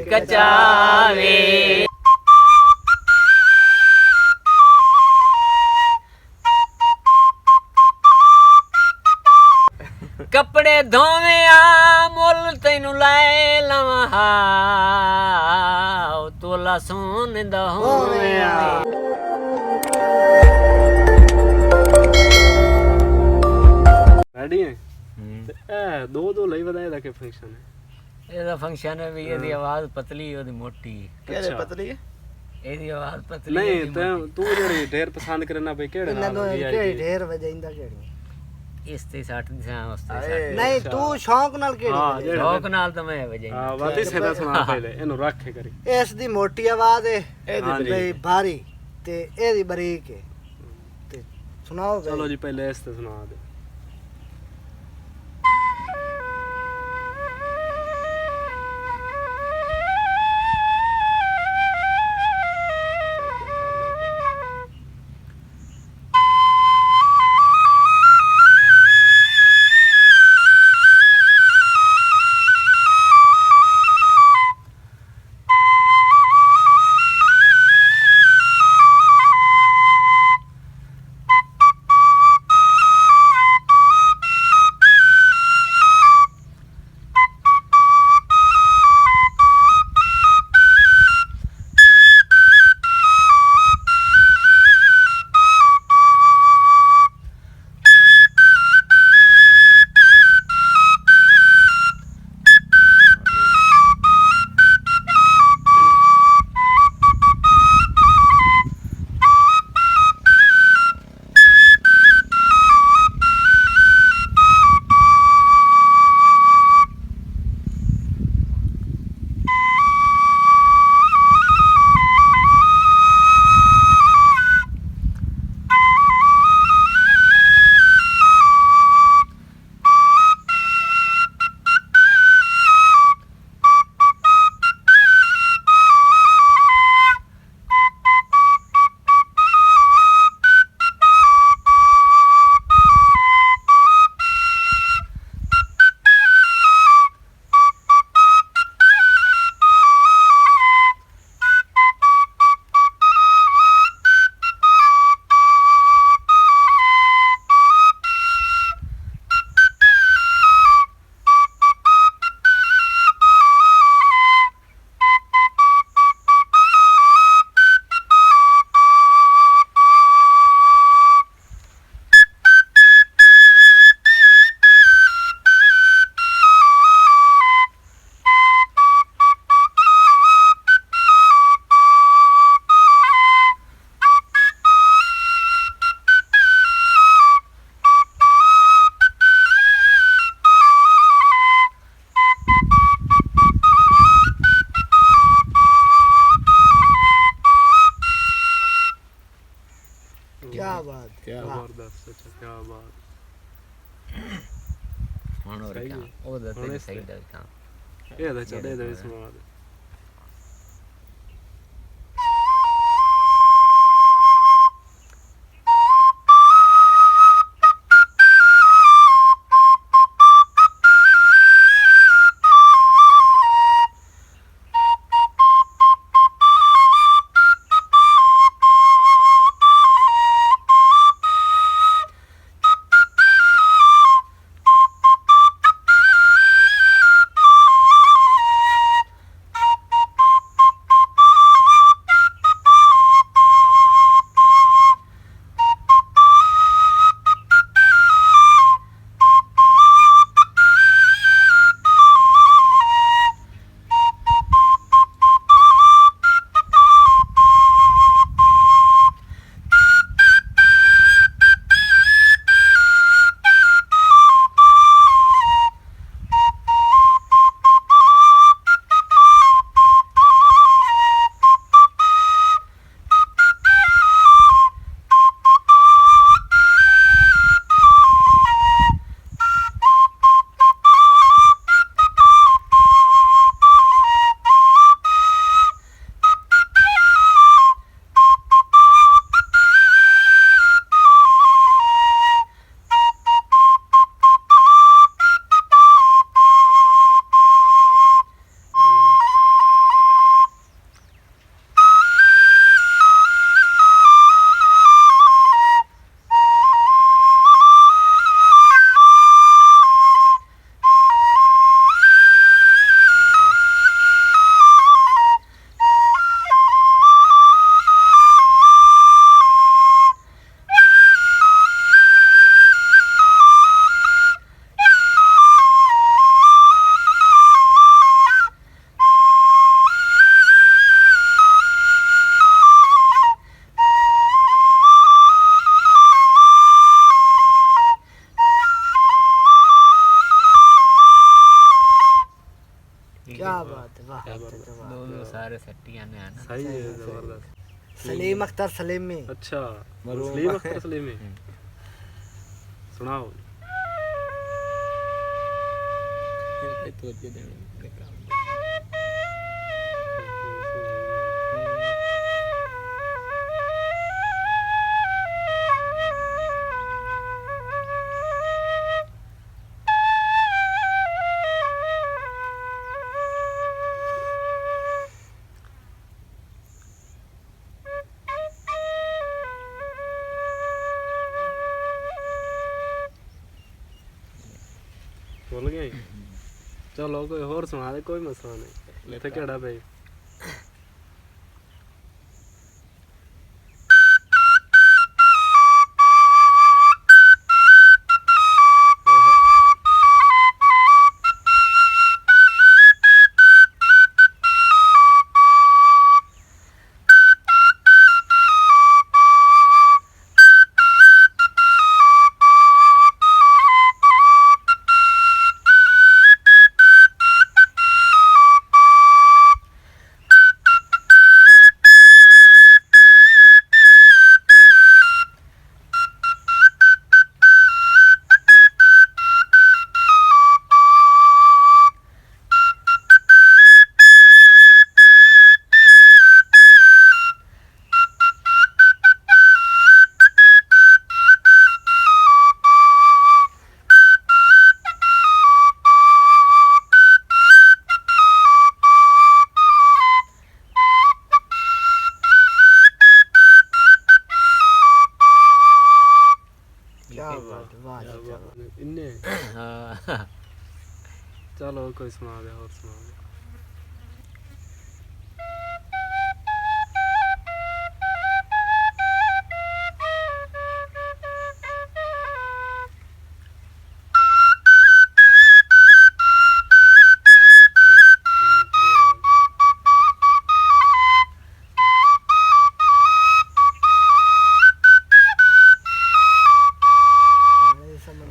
कचावे कपड़े धोवे मुल तेनू लाए लवा तोला सोन दहोवे रेडी है दो लई बताए था कि फंक्शन है ਇਹਦਾ ਫੰਕਸ਼ਨ ਹੈ ਵੀ ਇਹਦੀ ਆਵਾਜ਼ ਪਤਲੀ ਉਹਦੀ ਮੋਟੀ ਕਿਹੜੇ ਪਤਲੀ ਹੈ ਇਹਦੀ ਆਵਾਜ਼ ਪਤਲੀ ਨਹੀਂ ਤੂੰ ਜਿਹੜੀ ਢੇਰ ਪਸੰਦ ਕਰਨਾ ਬਈ ਕਿਹੜੇ ਇਹਨਾਂ ਨਾਲ ਕਿਹੜੀ ਢੇਰ ਵਜਾਈਂਦਾ ਕਿਹੜੀ ਇਸ ਤੇ 60 ਦੀ ਸਾਂ ਉਸ ਤੇ ਨਹੀਂ ਤੂੰ ਸ਼ੌਂਕ ਨਾਲ ਕਿਹੜੀ ਸ਼ੌਕ ਨਾਲ ਤਾਂ ਮੈਂ ਵਜਾਈ ਹਾਂ ਵਾਦੀ ਸੇਦਾ ਸੁਣਾ ਪਹਿਲੇ ਇਹਨੂੰ ਰੱਖ ਕੇ ਕਰੀ ਇਸ ਦੀ ਮੋਟੀ ਆਵਾਜ਼ ਹੈ ਇਹਦੀ ਬਈ ਭਾਰੀ ਤੇ ਇਹਦੀ ਬਰੀਕ ਹੈ ਤੇ ਸੁਣਾਓ ਚਲੋ ਜੀ ਪਹਿਲੇ ਇਸ ਤੇ ਸੁਣਾ ਦੇ क्या बात क्या जबरदस्त अच्छा क्या बात ਹੁਣ ਹੋਰ ਕੰਮ ਉਹਦਾ ਤੇ ਸਹੀ ਦਾ ਕੰਮ ਇਹ ਤਾਂ ਚੱਲੇ ਦੇ ਸਮਾਦ तेरे सट्टियां ने आना सही है जबरदस्त सलीम अख्तर सलीमी अच्छा सलीम अख्तर सलीमी सुनाओ तो जे देने काम भूल गए चलो कोई और सुना दे कोई मसला नहीं इत्थे केड़ा भाई क्या बात है, वाह जी, क्या बात। इन्ने हां चलो कोई सुना दे और सुना दे गाने समझ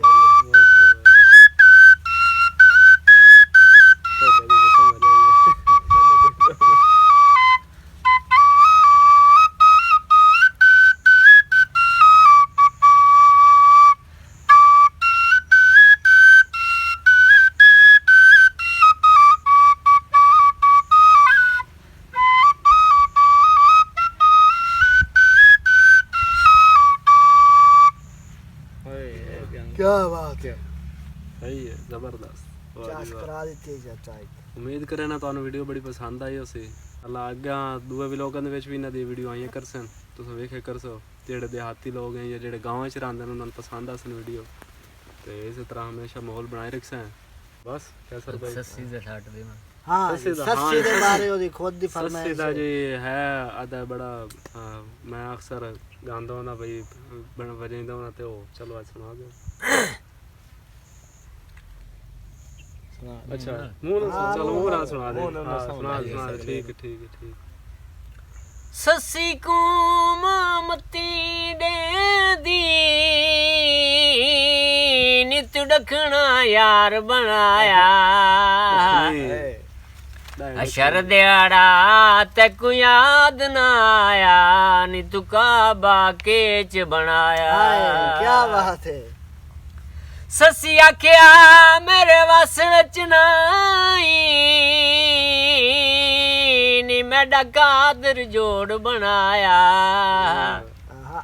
आई क्या बात है, सही है जबरदस्त वाह चाश जी वाह। करा ਦਿੱਤੀ ਹੈ ਚਾਹ ਉਮੀਦ ਕਰੇ ਨਾ ਤੁਹਾਨੂੰ ਵੀਡੀਓ ਬੜੀ ਪਸੰਦ ਆਈ ਹੋਸੇ ਅੱਲਾ ਅੱਗਾ ਦੂਏ ਵਲੋਗਾਂ ਦੇ ਵਿੱਚ ਵੀ ਇਹਨਾਂ ਦੀ ਵੀਡੀਓ ਆਈਆਂ ਕਰਸਨ ਤੁਸੀਂ ਵੇਖੇ ਕਰਸੋ ਜਿਹੜੇ ਦਿਹਾਤੀ ਲੋਕ ਹੈ ਜਾਂ ਜਿਹੜੇ ਗਾਵਾਂ 'ਚ ਰਹਿੰਦੇ ਨੇ ਉਹਨਾਂ ਨੂੰ ਪਸੰਦ ਆਸਨ ਵੀਡੀਓ ਤੇ ਇਸੇ ਤਰ੍ਹਾਂ ਹਮੇਸ਼ਾ ਮਾਹੌਲ ਬਣਾਏ ਰੱਖਸਾਂ ਬਸ ਕੈਸਰ ਭਾਈ सस्सी से छाट दे मैं ਹਾਂ ਸੱਸੀ ਦਾ, ਸੱਸੀ ਦੇ ਹਾਂ। ਬਾਰੇ ਉਹਦੀ ਖੁਦ ਦੀ ਸੱਸੀ ਫਰਮਾਇਸ਼ ਦਾ ਹੈ। ਜੀ ਹੈ ਆਦਾ ਬੜਾ ਮੈਂ ਅਕਸਰ ਗਾਉਂਦਾ ਹੁੰਦਾ ਬਈ ਬਣ ਵਜਾਉਂਦਾ ਹੁੰਦਾ ਤੇ ਉਹ ਚਲੋ ਅੱਜ ਸੁਣਾ ਦਿਓ ਅੱਛਾ ਮੂੰਹ ਨਾਲ ਚਲੋ ਮੂੰਹ ਨਾਲ ਸੁਣਾ ਦੇ ਹਾਂ ਸੁਣਾ ਦੇ ਠੀਕ ਹੈ ਠੀਕ ਹੈ ਠੀਕ सस्सी को मामती दे दी नित डखना यार बनाया अशर दिहाड़ा तैकू याद ना आया नी तू काबा केच बनाया हाय क्या बात है ससी आख्या मेरे वस विच नाई नी मैडा कादर जोड़ बनाया आहा,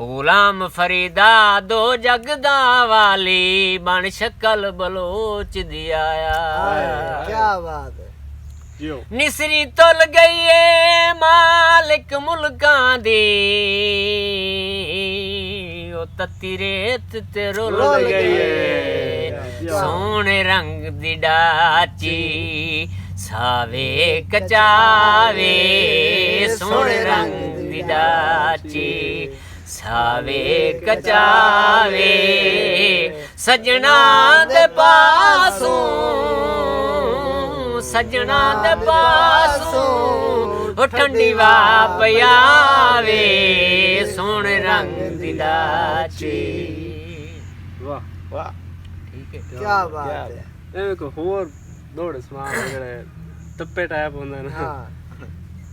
गुलाम फरीदा दो जगदा वाली बन शक्ल बलोच दिया हाय क्या बात है जियो निसरी तुल गई है मालिक मुल्कां दी ओ तत्ती रेत ते रुल रुल गई गई है सोने रंग दी डाची सावे कचावे सोने रंग दी डाची सावे कचावे सजना दे पासों सजना दे पासों ओ ठंडी वा पियावे सोने रंग दी डाची वाह वाह ठीक है क्या बात है ਐਵੇਂ ਕੋ ਹੋਰ ਦੌੜ ਸਮਾਨ ਜਿਹੜੇ ਟੱਪੇ ਟਾਈਪ ਹੁੰਦੇ ਨੇ हाँ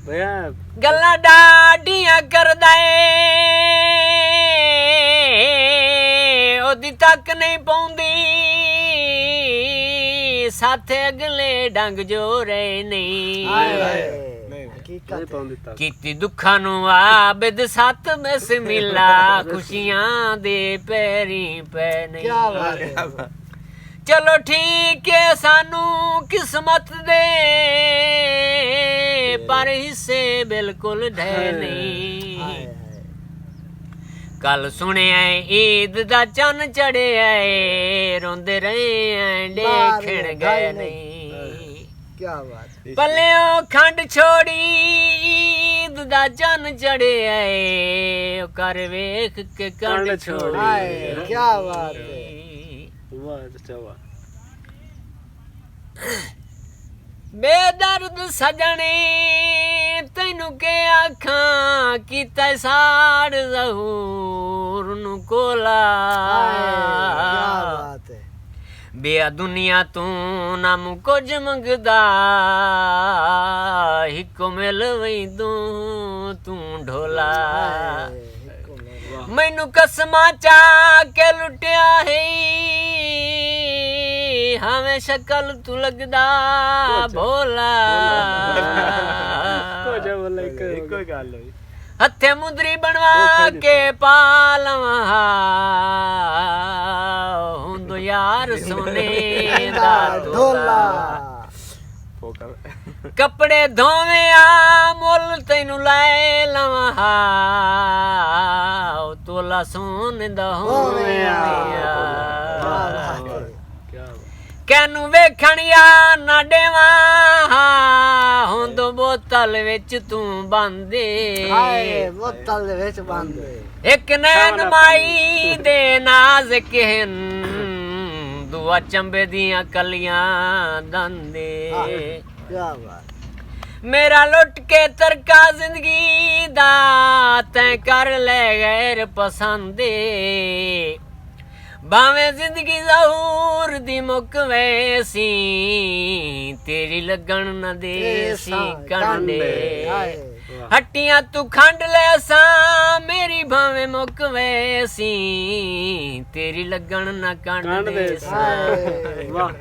ਭਇਆ ਗੱਲਾਂ ਡਾਡੀਆਂ ਕਰਦਾ ਏ ਉਹਦੀ ਤੱਕ ਨਹੀਂ ਪਾਉਂਦੀ ਸਾਥੇ ਅਗਲੇ ਡੰਗ ਜੋਰੇ ਨਹੀਂ ਹਕੀਕਤ ਨਹੀਂ ਪਾਉਂਦੀ ਤਾਂ ਕੀਤੀ ਦੁੱਖਾਂ ਨੂੰ ਆਬਦ ਸਤ ਮਿਸ ਮਿਲਾ ਖੁਸ਼ੀਆਂ ਦੇ ਪੈਰੀ ਪੈ ਨਹੀਂ ਕੀ ਬਾਤ ਹੈ ਚਲੋ ਠੀਕ ਹੈ ਸਾਨੂੰ ਕਿਸਮਤ ਦੇ ਪਰ ਹਿੱਸੇ ਬਿਲਕੁਲ ਢਹਿ ਨਹੀਂ ਹਾਏ ਕੱਲ ਸੁਣਿਆ ਏ ਈਦ ਦਾ ਚੰਨ ਚੜਿਆ ਏ ਰੋਂਦੇ ਰਹੇ ਐ ਦੇਖਣ ਗਏ ਨਹੀਂ ਕੀ ਬਾਤ ਪੱਲਿਓ ਖੰਡ ਛੋੜੀ ਈਦ ਦਾ ਚੰਨ ਚੜਿਆ ਏ ਉਹ ਕਰ ਵੇਖ ਕੇ ਕੰਡ ਛੋੜੀ ਹਾਏ ਕੀ ਬਾਤ ਹੈ ਵਾਹ ਅੱਛਾ ਵਾਹ ਬੇਦਰਦ ਸਜਣੇ ਤੈਨੂੰ ਕੇ ਆਖਾਂ ਕੀਤਾ ਸਾੜ ਜ਼ਹੂਰ ਨੂੰ ਕੋਲਾ ਕੀ ਬਾਤ ਹੈ ਬਿਆ ਦੁਨੀਆ ਤੂੰ ਨਾ ਮੁ ਕੁਝ ਮੰਗਦਾ ਹਿੱਕੋ ਮਿਲ ਵਈ ਤੂੰ ਢੋਲਾ ਮੈਨੂੰ ਕਸਮਾਂ ਚਾ ਕੇ ਲੁੱਟਿਆ ਹੈ ਹਵੇਂ ਸ਼ਕਲ ਤੂੰ ਲੱਗਦਾ ਭੋਲਾ ਕੋ ਜਾ ਬੋਲੇ ਇੱਕੋ ਹੀ ਗੱਲ ਹੋਈ ਹੱਥੇ ਮੁੰਦਰੀ ਬਣਵਾ ਕੇ ਪਾਲਵਾ ਹੁੰਦੋ ਯਾਰ ਸੋਨੇ ਦਾ ਢੋਲਾ ਫੋਕਰ ਕੱਪੜੇ ਧੋਵੇਂ ਆ ਮੁੱਲ ਤੈਨੂੰ ਲੈ ਲਵਾਂ ਤੋਲਾ ਸੋਨੇ ਦਾ ਹੋਵੇ ਕੈਨੂੰ ਵੇਖਣ ਯਾ ਨਾ ਦੇਵਾਂ ਹੁੰਦੋ ਬੋਤਲ ਵਿੱਚ ਤੂੰ ਬੰਦੇ ਹਾਏ ਬੋਤਲ ਦੇ ਵਿੱਚ ਬੰਦੇ ਇੱਕ ਨੈਣ ਮਾਈ ਦੇ ਨਾਜ਼ਕ ਹਨ ਦੁਆ ਚੰਬੇ ਦੀਆਂ ਕਲੀਆਂ ਦੰਦੇ ਕੀ ਬਾਤ ਮੇਰਾ ਲੁੱਟ ਕੇ ਤਰਕਾ ਜ਼ਿੰਦਗੀ ਦਾ ਤੈਂ ਕਰ ਲੈ ਗੈਰ ਪਸੰਦੇ ਬਾਵੇਂ ਜ਼ਿੰਦਗੀ ਜ਼ਹੂਰ ਦੀ ਮੁੱਕ ਵੈਸੀ ਤੇਰੀ ਲੱਗਣ ਨਾ ਦੇਸੀ ਕੰਡੇ ਹੱਟੀਆਂ ਤੂੰ ਖੰਡ ਲੈ ਸਾਂ ਮੇਰੀ ਭਾਵੇਂ ਮੁੱਕ ਵੈਸੀ ਤੇਰੀ ਲੱਗਣ ਨਾ ਕੰਡੇ ਵਾਹ